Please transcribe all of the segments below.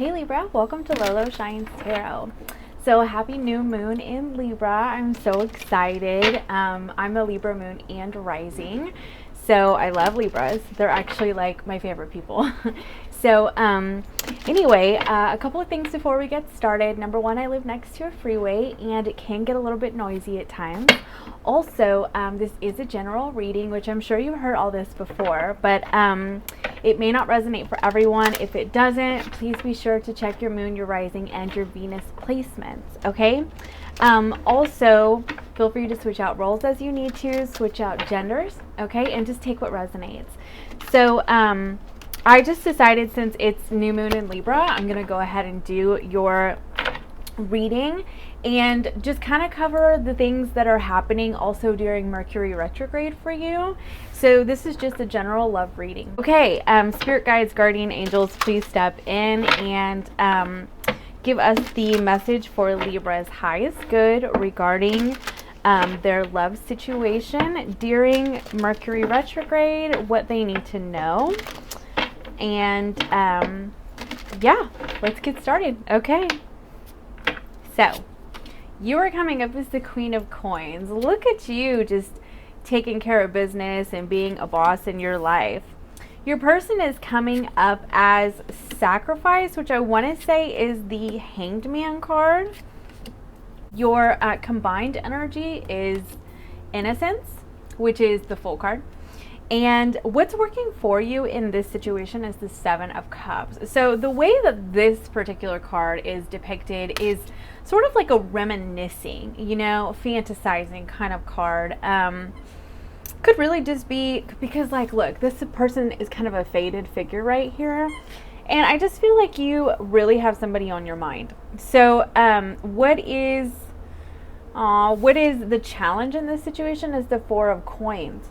Hey Libra, welcome to Lolo Shines Tarot. So happy new moon in Libra. I'm so excited. I'm a Libra moon and rising. So I love Libras. They're actually like my favorite people. So anyway, a couple of things before we get started. Number one, I live next to a freeway and it can get a little bit noisy at times. Also, this is a general reading, which I'm sure you've heard all this before, but it may not resonate for everyone. If it doesn't, please be sure to check your moon, your rising, and your Venus placements, okay? Also, feel free to switch out roles as you need to, switch out genders, okay? And just take what resonates. So, I just decided since it's new moon in Libra, I'm going to go ahead and do your reading and just kind of cover the things that are happening also during Mercury retrograde for you. So this is just a general love reading. Okay, spirit guides, guardian angels, please step in and give us the message for Libra's highest good regarding their love situation during Mercury retrograde, what they need to know. And yeah, let's get started. Okay. So, you are coming up as the Queen of Coins. Look at you just taking care of business and being a boss in your life. Your person is coming up as Sacrifice, which I want to say is the Hanged Man card. Your combined energy is Innocence, which is the Fool card. And what's working for you in this situation is the Seven of Cups. So the way that this particular card is depicted is sort of like a reminiscing, you know, fantasizing kind of card. Could really just be because, like, look, this person is kind of a faded figure right here. And I just feel like you really have somebody on your mind. So what is the challenge in this situation is the Four of Coins.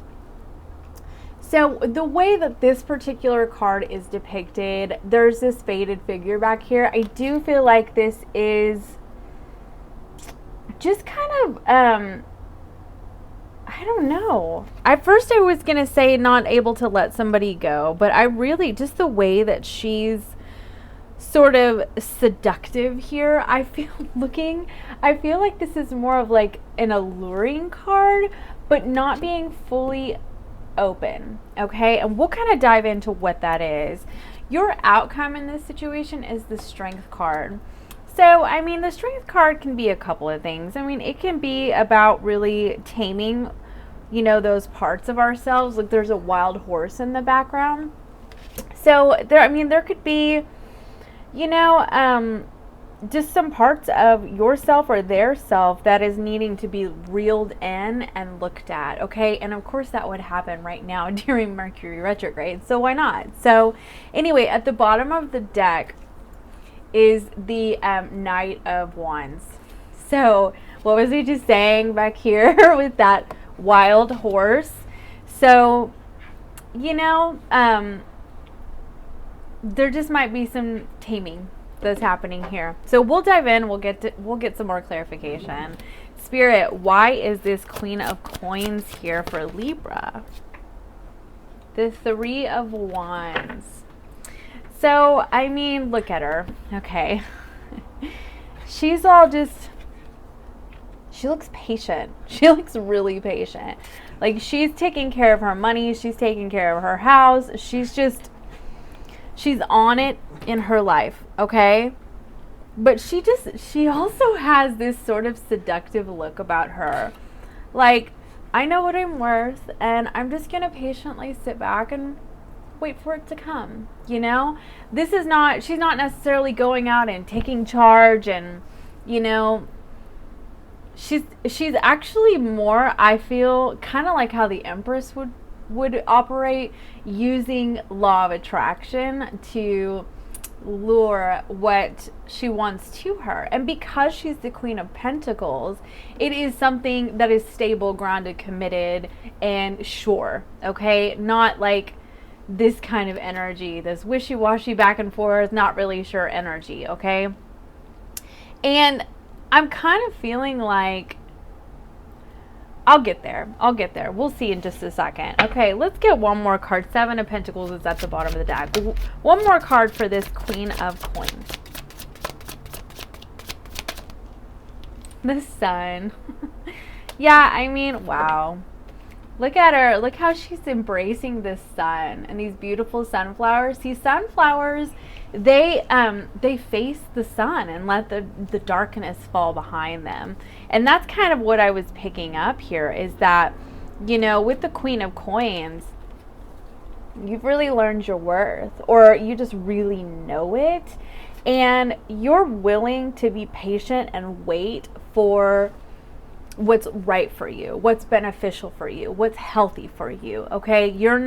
So the way that this particular card is depicted, there's this faded figure back here. I do feel like this is just kind of, I don't know. At first I was going to say not able to let somebody go, but I really, just the way that she's sort of seductive here, I feel like this is more of like an alluring card, but not being fully open, okay? And we'll kind of dive into what that is. Your outcome in this situation is the Strength card. So, I mean, the Strength card can be a couple of things. I mean, it can be about really taming, you know, those parts of ourselves. Like there's a wild horse in the background. So, there could be, you know, just some parts of yourself or their self that is needing to be reeled in and looked at, okay? And of course that would happen right now during Mercury retrograde, so why not? So anyway, at the bottom of the deck is the Knight of Wands. So what was he just saying back here with that wild horse? So, you know, there just might be some taming that's happening here. So we'll dive in, we'll get some more clarification. Spirit, why is this Queen of Coins here for Libra? The Three of Wands. So, I mean, look at her. Okay. She's all just, she looks patient. She looks really patient. Like she's taking care of her money, she's taking care of her house, she's on it in her life, okay? But she also has this sort of seductive look about her. Like, I know what I'm worth, and I'm just gonna patiently sit back and wait for it to come, you know? She's not necessarily going out and taking charge and, you know, she's actually more, I feel, kind of like how the Empress would operate, using law of attraction to lure what she wants to her. And because she's the Queen of Pentacles, it is something that is stable, grounded, committed, and sure, okay? Not like this kind of energy, this wishy-washy back and forth, not really sure energy, okay? And I'm kind of feeling like I'll get there. We'll see in just a second. Okay, let's get one more card. Seven of Pentacles is at the bottom of the deck. One more card for this Queen of Coins. The sun. Yeah, I mean, wow. Look at her. Look how she's embracing the sun and these beautiful sunflowers. These sunflowers, they face the sun and let the darkness fall behind them. And that's kind of what I was picking up here, is that, you know, with the Queen of Coins, you've really learned your worth, or you just really know it, and you're willing to be patient and wait for what's right for you, what's beneficial for you, what's healthy for you. Okay, you're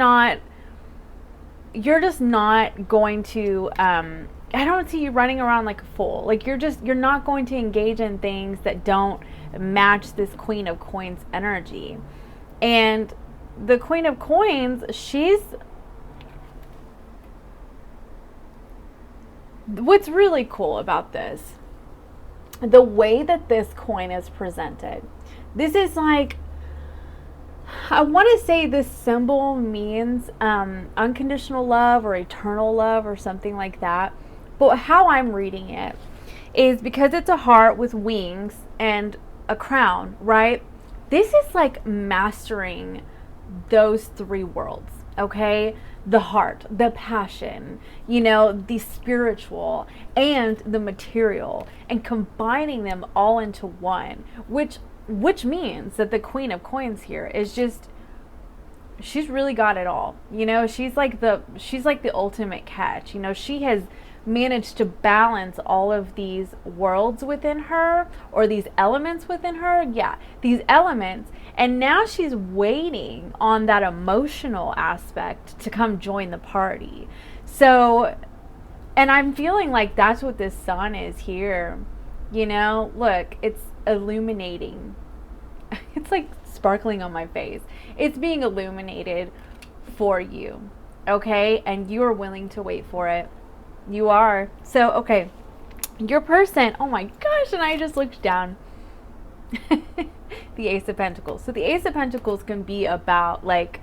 just not going to I don't see you running around like a fool. Like you're not going to engage in things that don't match this Queen of Coins energy. And the Queen of Coins, what's really cool about this, the way that this coin is presented, this is like, I want to say this symbol means unconditional love or eternal love or something like that. But how I'm reading it is, because it's a heart with wings and a crown, right? This is like mastering those three worlds, okay? The heart, the passion, you know, the spiritual and the material, and combining them all into one, which means that the Queen of Coins here is just, she's really got it all. You know, she's like the ultimate catch. You know, she has managed to balance all of these worlds within her, or these elements within her. Yeah, these elements. And now she's waiting on that emotional aspect to come join the party. So, and I'm feeling like that's what this sun is here. You know, look, it's illuminating. It's like sparkling on my face. It's being illuminated for you. Okay? And you are willing to wait for it. You are. So, okay. Your person, oh my gosh, and I just looked down. The Ace of Pentacles. So the Ace of Pentacles can be about, like,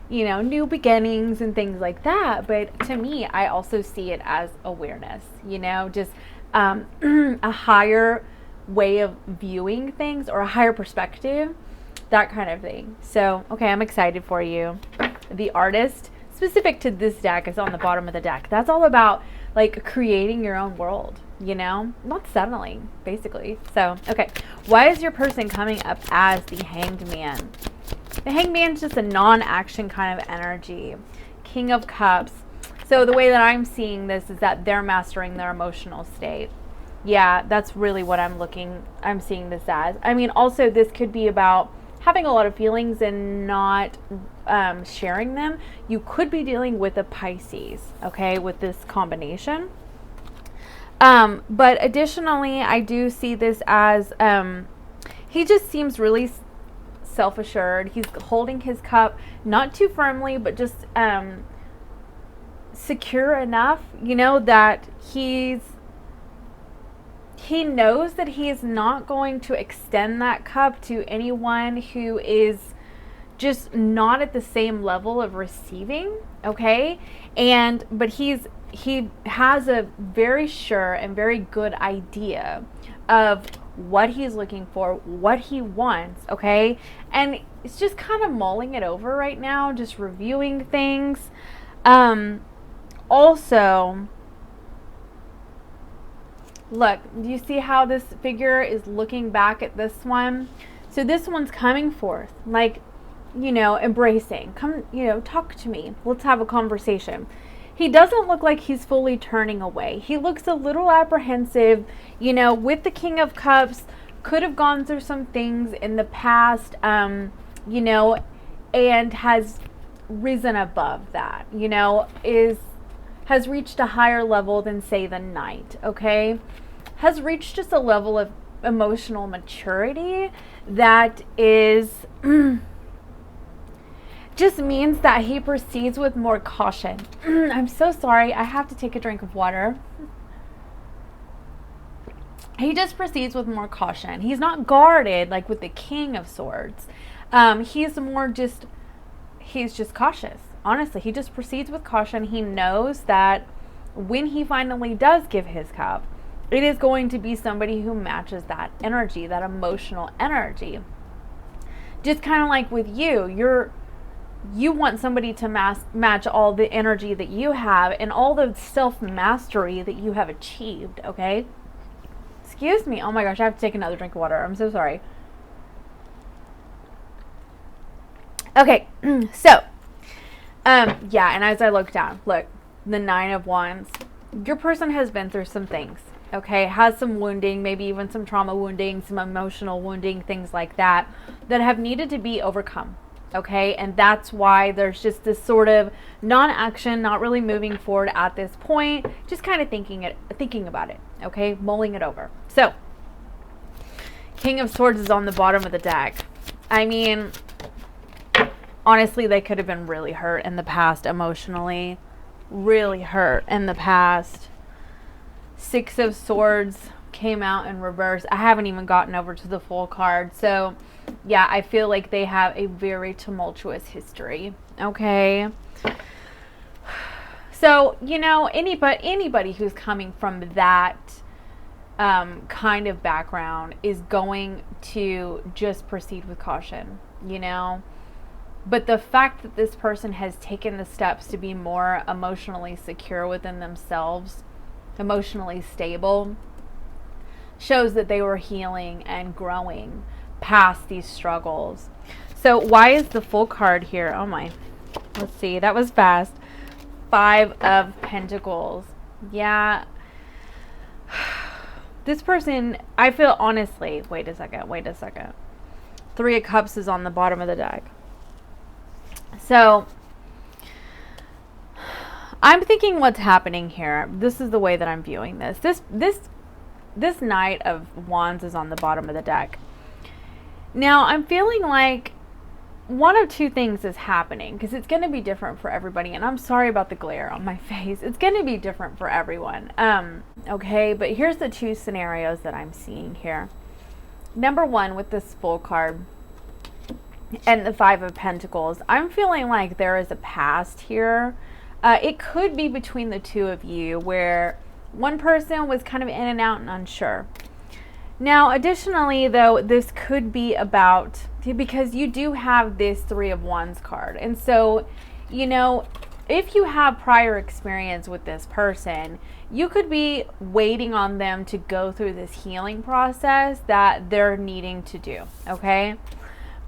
you know, new beginnings and things like that. But to me, I also see it as awareness, you know, just a higher way of viewing things, or a higher perspective, that kind of thing. So, okay, I'm excited for you. The Artist, specific to this deck, is on the bottom of the deck. That's all about, like, creating your own world, you know, not settling, basically. So, okay, why is your person coming up as the Hanged Man? The Hanged Man is just a non-action kind of energy. King of Cups. So the way that I'm seeing this is that they're mastering their emotional state. Yeah, that's really what I'm seeing this as. I mean, also this could be about having a lot of feelings and not sharing them. You could be dealing with a Pisces, okay, with this combination. But additionally, I do see this as he just seems really self-assured. He's holding his cup not too firmly, but just secure enough, you know, that he knows that he is not going to extend that cup to anyone who is just not at the same level of receiving, okay? But he has a very sure and very good idea of what he's looking for, what he wants, okay? And it's just kind of mulling it over right now, just reviewing things. Also, look, do you see how this figure is looking back at this one? So this one's coming forth, like, you know, embracing. Come, you know, talk to me. Let's have a conversation. He doesn't look like he's fully turning away. He looks a little apprehensive, you know, with the King of Cups. Could have gone through some things in the past, you know, and has risen above that, you know, has reached a higher level than, say, the Knight, okay? Has reached just a level of emotional maturity that is just means that he proceeds with more caution. I'm so sorry. I have to take a drink of water. He just proceeds with more caution. He's not guarded like with the King of Swords. He's just cautious. Honestly, he just proceeds with caution. He knows that when he finally does give his cup, it is going to be somebody who matches that energy, that emotional energy. Just kind of like with you, you want somebody to match all the energy that you have and all the self-mastery that you have achieved, okay? Excuse me. Oh my gosh, I have to take another drink of water. I'm so sorry. Okay, so, yeah, and as I look down, look, the 9 of Wands, your person has been through some things, okay? Has some wounding, maybe even some trauma wounding, some emotional wounding, things like that, that have needed to be overcome, okay? And that's why there's just this sort of non-action, not really moving forward at this point, just kind of thinking about it, okay? Mulling it over. So, King of Swords is on the bottom of the deck. I mean, honestly, they could have been really hurt in the past emotionally. Really hurt in the past. 6 of Swords came out in reverse. I haven't even gotten over to the full card. So, yeah, I feel like they have a very tumultuous history. Okay. So, you know, anybody who's coming from that kind of background is going to just proceed with caution, you know? But the fact that this person has taken the steps to be more emotionally secure within themselves, emotionally stable, shows that they were healing and growing past these struggles. So why is the full card here? Oh my. Let's see. That was fast. 5 of Pentacles. Yeah. This person, I feel honestly, wait a second. 3 of Cups is on the bottom of the deck. So, I'm thinking what's happening here. This is the way that I'm viewing this. This Knight of Wands is on the bottom of the deck. Now, I'm feeling like one of two things is happening, because it's going to be different for everybody. And I'm sorry about the glare on my face. It's going to be different for everyone. Okay, but here's the 2 scenarios that I'm seeing here. Number 1, with this full card and the 5 of Pentacles, I'm feeling like there is a past here. It could be between the 2 of you, where one person was kind of in and out and unsure. Now, additionally, though, this could be about, because you do have this 3 of Wands card. And so, you know, if you have prior experience with this person, you could be waiting on them to go through this healing process that they're needing to do, okay?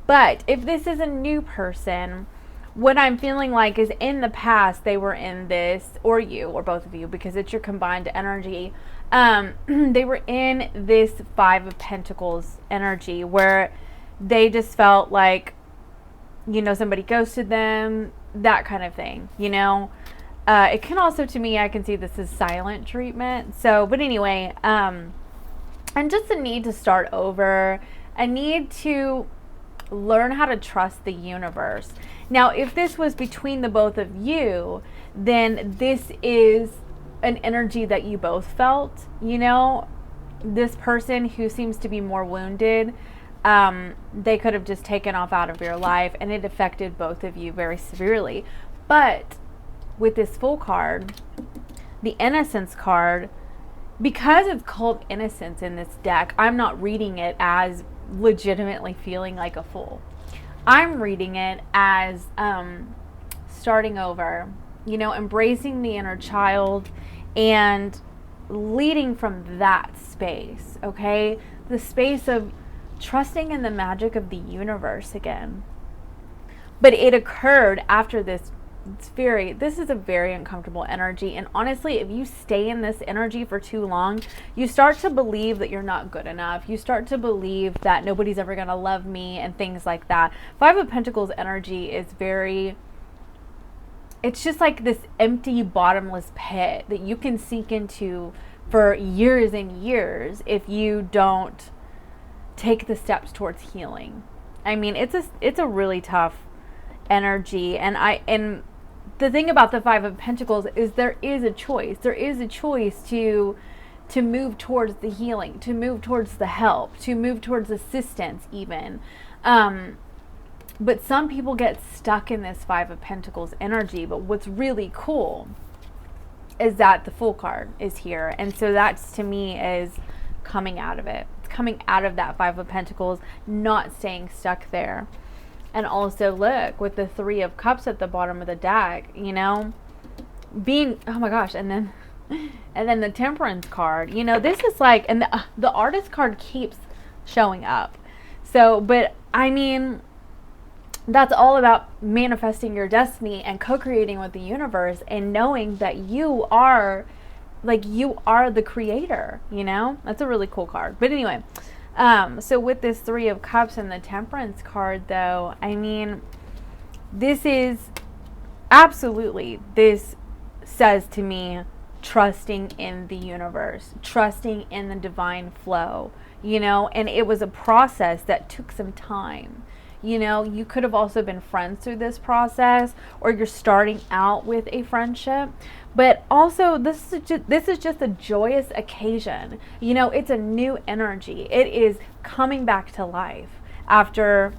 But if this is a new person, what I'm feeling like is in the past they were in this, or you, or both of you, because it's your combined energy, they were in this 5 of Pentacles energy where they just felt like, you know, somebody ghosted them, that kind of thing, you know. It can also, to me, I can see this as silent treatment. So, but anyway, and just a need to start over, a need to learn how to trust the universe. Now, if this was between the both of you, then this is an energy that you both felt, you know. This person who seems to be more wounded, they could have just taken off out of your life, and it affected both of you very severely. But with this full card, the Innocence card, because it's called Innocence in this deck, I'm not reading it as legitimately feeling like a fool. I'm reading it as starting over, you know, embracing the inner child and leading from that space, okay? The space of trusting in the magic of the universe again. But it occurred after this. This is a very uncomfortable energy. And honestly, if you stay in this energy for too long, you start to believe that you're not good enough. You start to believe that nobody's ever going to love me and things like that. 5 of Pentacles energy is it's just like this empty, bottomless pit that you can sink into for years and years if you don't take the steps towards healing. I mean, it's a really tough energy. And the thing about the 5 of Pentacles is there is a choice. There is a choice to move towards the healing, to move towards the help, to move towards assistance even. But some people get stuck in this 5 of Pentacles energy. But what's really cool is that the Fool card is here. And so that's, to me, is coming out of it. It's coming out of that Five of Pentacles, not staying stuck there. And also, look, with the Three of Cups at the bottom of the deck, you know, being, oh my gosh, and then the Temperance card, you know, this is like, and the Artist card keeps showing up. So, but I mean, that's all about manifesting your destiny and co-creating with the universe and knowing that you are, like, you are the creator, you know? That's a really cool card. But anyway, so with this Three of Cups and the Temperance card, though, I mean, this is absolutely, this says to me, trusting in the universe, trusting in the divine flow, you know? And it was a process that took some time. You know, you could have also been friends through this process, or you're starting out with a friendship. But also, this is just a joyous occasion. You know, it's a new energy. It is coming back to life after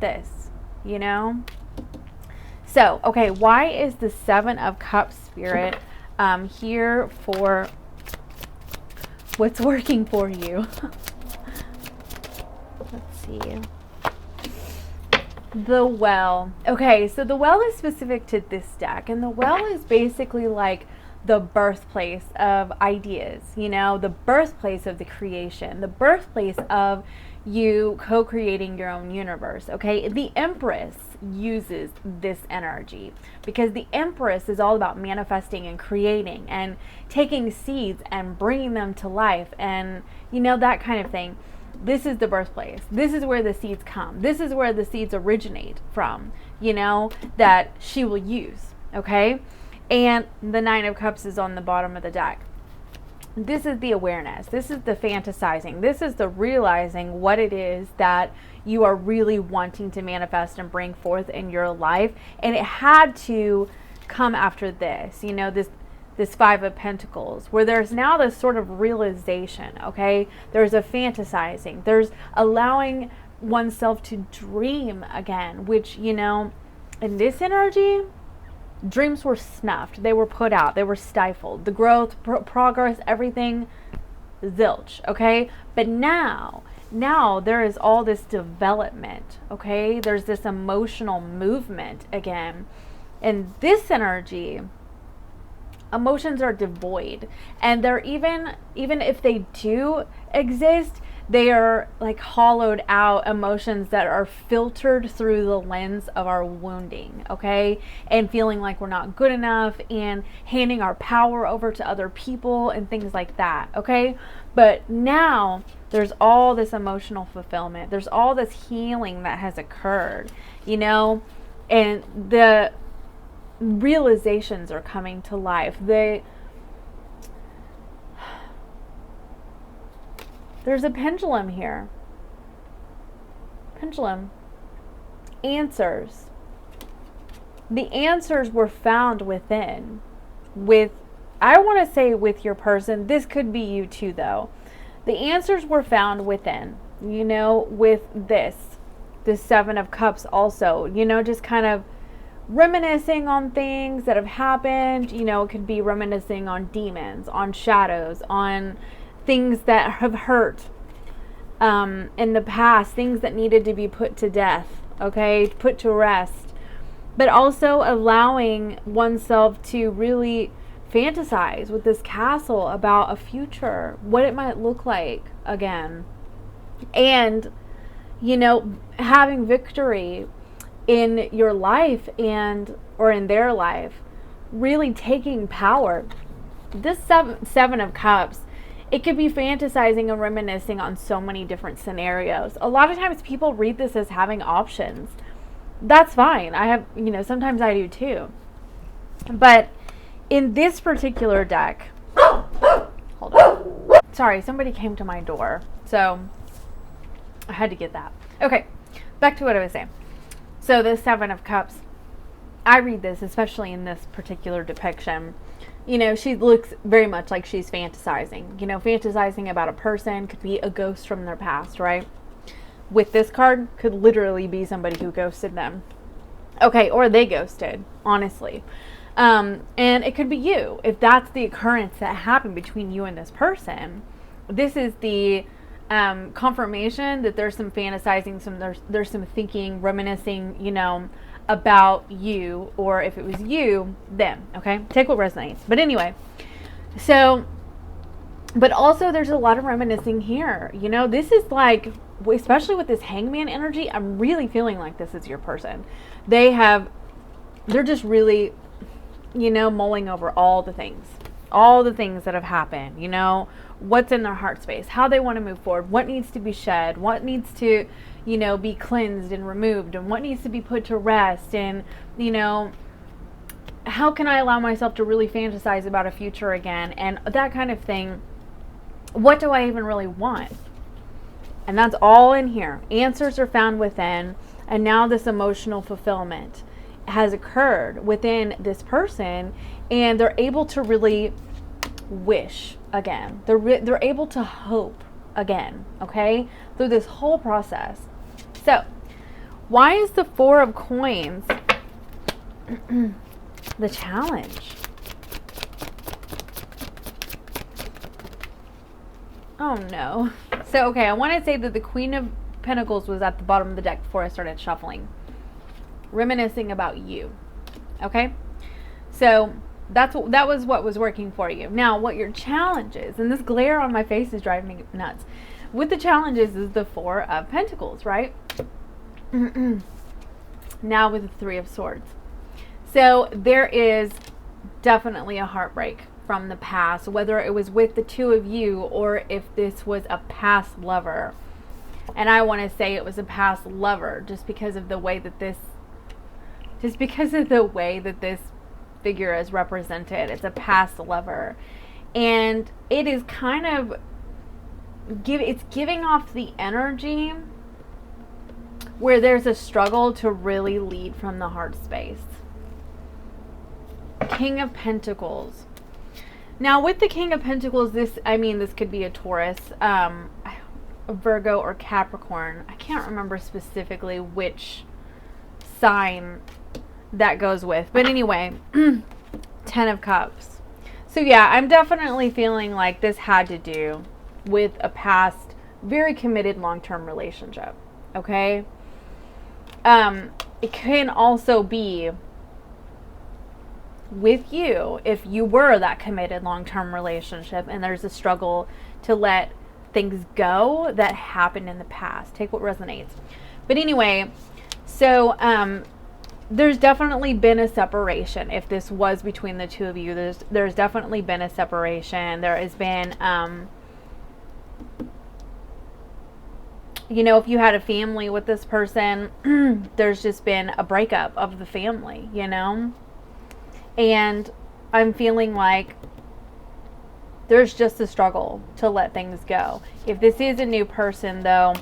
this, you know? So, okay, why is the Seven of Cups, Spirit, here for what's working for you? Let's see. The Well. Okay, so the Well is specific to this deck, and the Well is basically like the birthplace of ideas, you know, the birthplace of the creation, the birthplace of you co-creating your own universe, okay? The Empress uses this energy because the Empress is all about manifesting and creating and taking seeds and bringing them to life and, you know, that kind of thing. This is the birthplace. This is where the seeds come. This is where the seeds originate from, you know, that she will use, okay? And the Nine of Cups is on the bottom of the deck. This is the awareness. This is the fantasizing. This is the realizing what it is that you are really wanting to manifest and bring forth in your life. And it had to come after this, you know, this Five of Pentacles, where there's now this sort of realization, okay? There's a fantasizing. There's allowing oneself to dream again, which, you know, in this energy, dreams were snuffed. They were put out. They were stifled. The growth, progress, everything, zilch, okay? But now there is all this development, okay? There's this emotional movement again. And this energy, emotions are devoid, and they're even if they do exist, they are like hollowed out emotions that are filtered through the lens of our wounding, okay? And feeling like we're not good enough and handing our power over to other people and things like that, okay? But now there's all this emotional fulfillment. There's all this healing that has occurred, you know? And the realizations are coming to life. There's a pendulum here. Pendulum. Answers. The answers were found within. I want to say with your person. This could be you too, though. The answers were found within. You know, with this Seven of Cups also. You know, just kind of reminiscing on things that have happened. You know, it could be reminiscing on demons, on shadows, on things that have hurt in the past, things that needed to be put to death, okay, put to rest. But also allowing oneself to really fantasize with this castle about a future, what it might look like again. And, you know, having victory in your life or in their life, really taking power. This Seven of Cups, it could be fantasizing and reminiscing on so many different scenarios. A lot of times people read this as having options. That's fine. I have, you know, sometimes I do too. But in this particular deck, hold on. Sorry, somebody came to my door, so I had to get that. Okay, back to what I was saying. So the Seven of Cups, I read this, especially in this particular depiction, you know, she looks very much like she's fantasizing. You know, fantasizing about a person, could be a ghost from their past, right? With this card, could literally be somebody who ghosted them. Okay, or they ghosted, honestly. And it could be you. If that's the occurrence that happened between you and this person, this is the confirmation that there's some fantasizing, there's some thinking, reminiscing, you know, about you, or if it was you, them. Okay, take what resonates. But anyway, so, but also there's a lot of reminiscing here. You know, this is like, especially with this hangman energy, I'm really feeling like this is your person. They're just really, you know, mulling over all the things that have happened, you know, what's in their heart space, how they want to move forward, what needs to be shed, what needs to, you know, be cleansed and removed, and what needs to be put to rest, and, you know, how can I allow myself to really fantasize about a future again, and that kind of thing. What do I even really want? And that's all in here. Answers are found within, and now this emotional fulfillment has occurred within this person, and they're able to really wish again. They're able to hope again, okay, through this whole process. So, why is the Four of Coins the challenge? Oh no. So, okay, I want to say that the Queen of Pentacles was at the bottom of the deck before I started shuffling. Reminiscing about you. Okay? So, that was what was working for you. Now, what your challenge is, and this glare on my face is driving me nuts. With the challenges is the Four of Pentacles, right? Now with the Three of Swords. So there is definitely a heartbreak from the past, whether it was with the two of you or if this was a past lover. And I want to say it was a past lover just because of the way that this figure is represented. It's a past lover. And it is kind of it's giving off the energy where there's a struggle to really lead from the heart space. King of Pentacles. Now with the King of Pentacles, this could be a Taurus, a Virgo, or Capricorn. I can't remember specifically which sign that goes with. But anyway, 10 of Cups. So yeah, I'm definitely feeling like this had to do with a past, very committed long-term relationship. Okay? It can also be with you if you were that committed long-term relationship and there's a struggle to let things go that happened in the past. Take what resonates. But anyway, so there's definitely been a separation. If this was between the two of you, there's definitely been a separation. There has been you know, if you had a family with this person, there's just been a breakup of the family, you know? And I'm feeling like there's just a struggle to let things go. If this is a new person, though,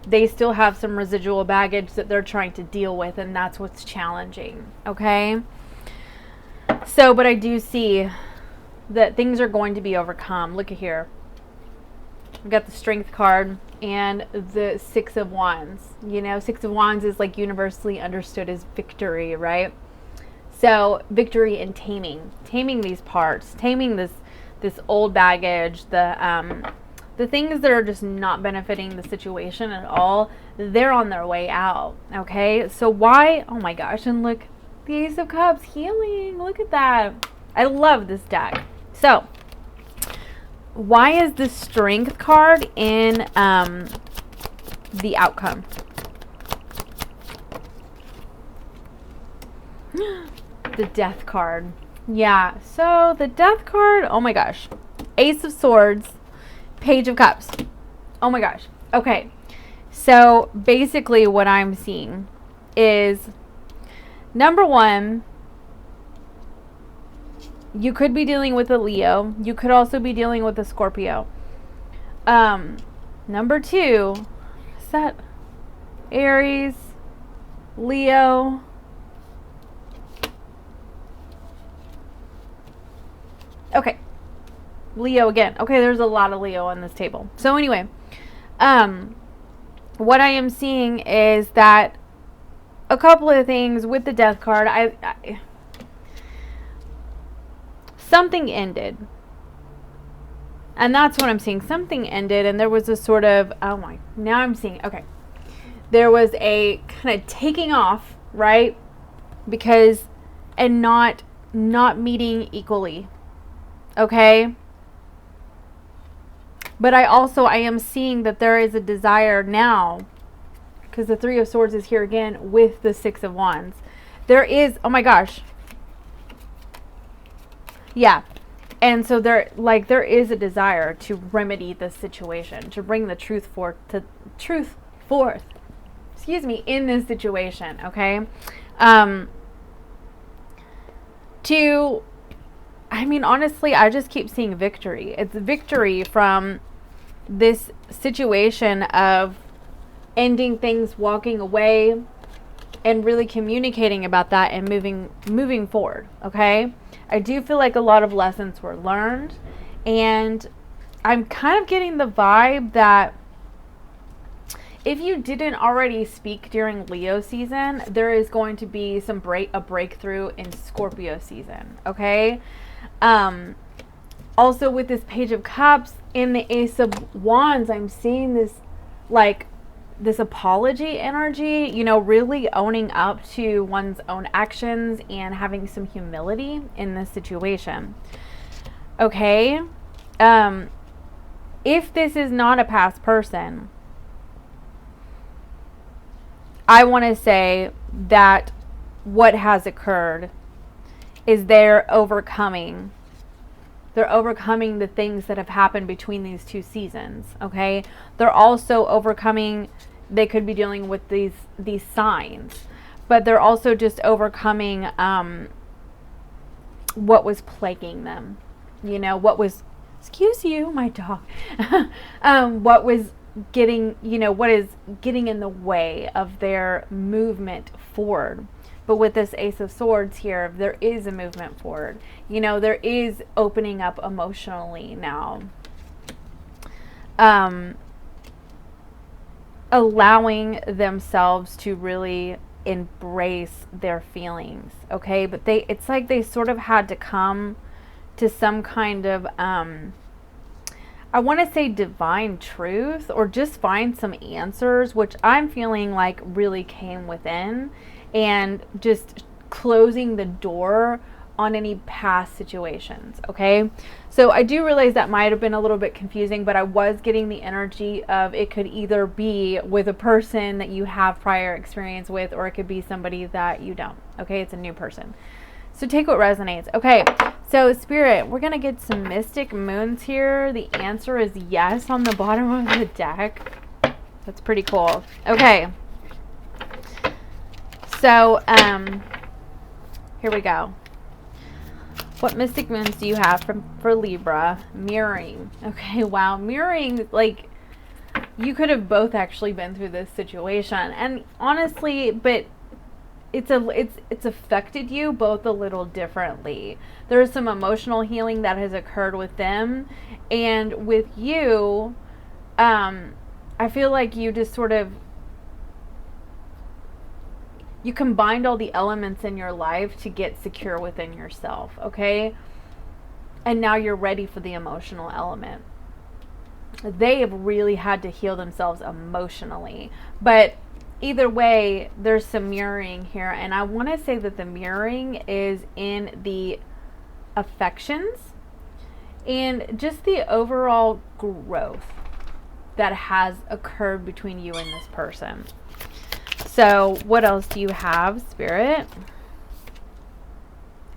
they still have some residual baggage that they're trying to deal with, and that's what's challenging, okay? So, but I do see that things are going to be overcome. Look at here. We got the Strength card and the Six of Wands. You know, Six of Wands is like universally understood as victory, right? So victory in taming these parts, taming this old baggage, the things that are just not benefiting the situation at all. They're on their way out. Okay, so why? Oh my gosh! And look, the Ace of Cups, healing. Look at that. I love this deck. So why is the Strength card in the outcome? The Death card. Yeah, so the Death card, oh my gosh. Ace of Swords, Page of Cups. Oh my gosh. Okay, so basically what I'm seeing is, number one, you could be dealing with a Leo. You could also be dealing with a Scorpio. Number two, is that Aries, Leo? Okay, Leo again. Okay, there's a lot of Leo on this table. So anyway, what I am seeing is that a couple of things with the Death card. something ended. And that's what I'm seeing. Something ended, and there was a sort of, oh my, now I'm seeing, okay. There was a kind of taking off, right? Because, and not meeting equally. Okay? But I am seeing that there is a desire now, because the Three of Swords is here again with the Six of Wands. There is, oh my gosh. Yeah. And so there is a desire to remedy this situation, to bring the truth forth, in this situation, okay? Honestly, I just keep seeing victory. It's victory from this situation of ending things, walking away, and really communicating about that and moving forward, okay? I do feel like a lot of lessons were learned, and I'm kind of getting the vibe that if you didn't already speak during Leo season, there is going to be a breakthrough in Scorpio season, okay? Also with this Page of Cups and the Ace of Wands, I'm seeing this this apology energy, really owning up to one's own actions and having some humility in this situation. Okay? If this is not a past person, I want to say that what has occurred is they're overcoming the things that have happened between these two seasons, okay? They're also overcoming, they could be dealing with these signs, but they're also just overcoming what was plaguing them. What was, excuse you, my dog. What was getting, what is getting in the way of their movement forward. But with this Ace of Swords here, there is a movement forward. There is opening up emotionally now. Allowing themselves to really embrace their feelings, okay? But it's like they sort of had to come to some kind of, I want to say divine truth, or just find some answers, which I'm feeling like really came within, and just closing the door on any past situations, okay? So I do realize that might have been a little bit confusing, but I was getting the energy of it could either be with a person that you have prior experience with, or it could be somebody that you don't, okay? It's a new person. So take what resonates. Okay, so Spirit, we're going to get some mystic moons here. The answer is yes on the bottom of the deck. That's pretty cool. Okay. So, here we go. What mystic moons do you have for Libra? Mirroring. Okay, wow. Mirroring, you could have both actually been through this situation. And honestly, but it's affected you both a little differently. There's some emotional healing that has occurred with them, and with you, I feel like you just sort of, you combined all the elements in your life to get secure within yourself, okay? And now you're ready for the emotional element. They have really had to heal themselves emotionally, but either way, there's some mirroring here, and I want to say that the mirroring is in the affections and just the overall growth that has occurred between you and this person. So what else do you have, Spirit?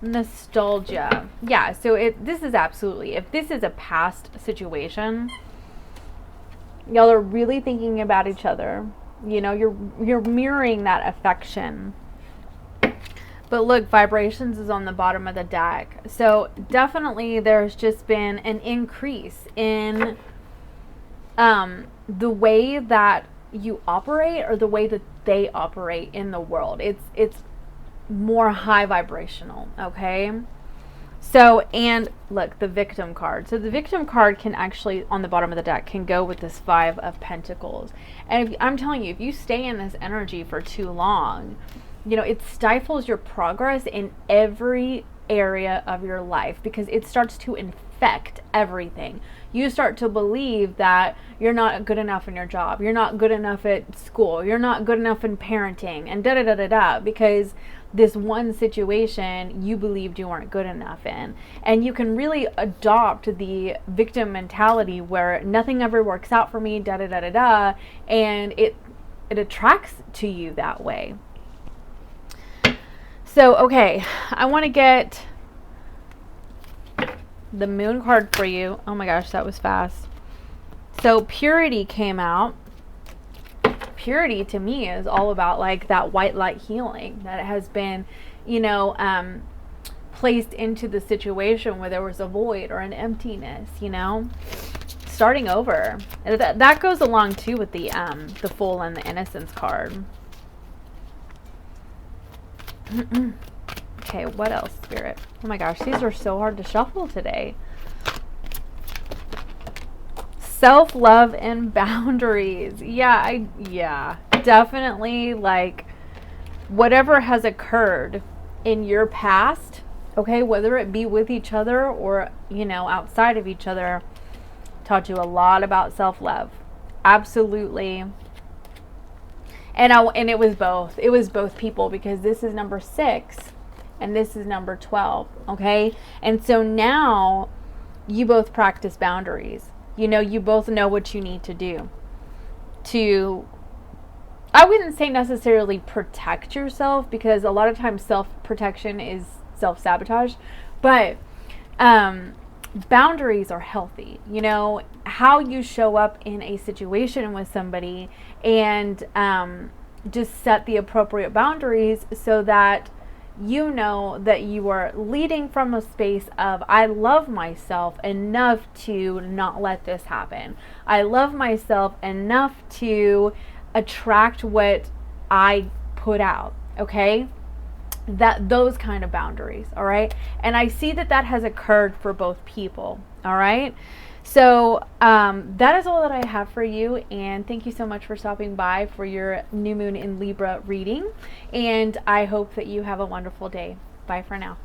Nostalgia. Yeah, so this is absolutely, if this is a past situation, y'all are really thinking about each other. You're mirroring that affection. But look, vibrations is on the bottom of the deck. So definitely there's just been an increase in the way that you operate, or the way that they operate in the world. It's more high vibrational, okay? So, and look, the victim card. So the victim card can actually, on the bottom of the deck, can go with this Five of Pentacles. And I'm telling you, if you stay in this energy for too long, it stifles your progress in every area of your life, because it starts to infect everything. You start to believe that you're not good enough in your job, you're not good enough at school, you're not good enough in parenting, and da-da-da-da-da, because this one situation you believed you weren't good enough in. And you can really adopt the victim mentality where nothing ever works out for me, da-da-da-da-da, and it attracts to you that way. So, okay, I want to get the moon card for you. Oh my gosh, that was fast. So purity came out. Purity to me is all about like that white light healing that has been, you know, placed into the situation where there was a void or an emptiness, you know, starting over. That goes along too with the Fool and the Innocence card. Okay, what else, Spirit? Oh my gosh, these are so hard to shuffle today. Self-love and boundaries. Yeah, definitely, like, whatever has occurred in your past, okay, whether it be with each other or, you know, outside of each other, taught you a lot about self-love. Absolutely. And it was both. It was both people, because this is number 6 and this is number 12, okay? And so now you both practice boundaries. You know, you both know what you need to do to, I wouldn't say necessarily protect yourself, because a lot of times self-protection is self-sabotage, but boundaries are healthy. You know, how you show up in a situation with somebody, and just set the appropriate boundaries so that you know that you are leading from a space of, I love myself enough to not let this happen. I love myself enough to attract what I put out, okay? Those kind of boundaries, all right? And I see that that has occurred for both people, all right? So that is all that I have for you, and thank you so much for stopping by for your new moon in Libra reading, and I hope that you have a wonderful day. Bye for now.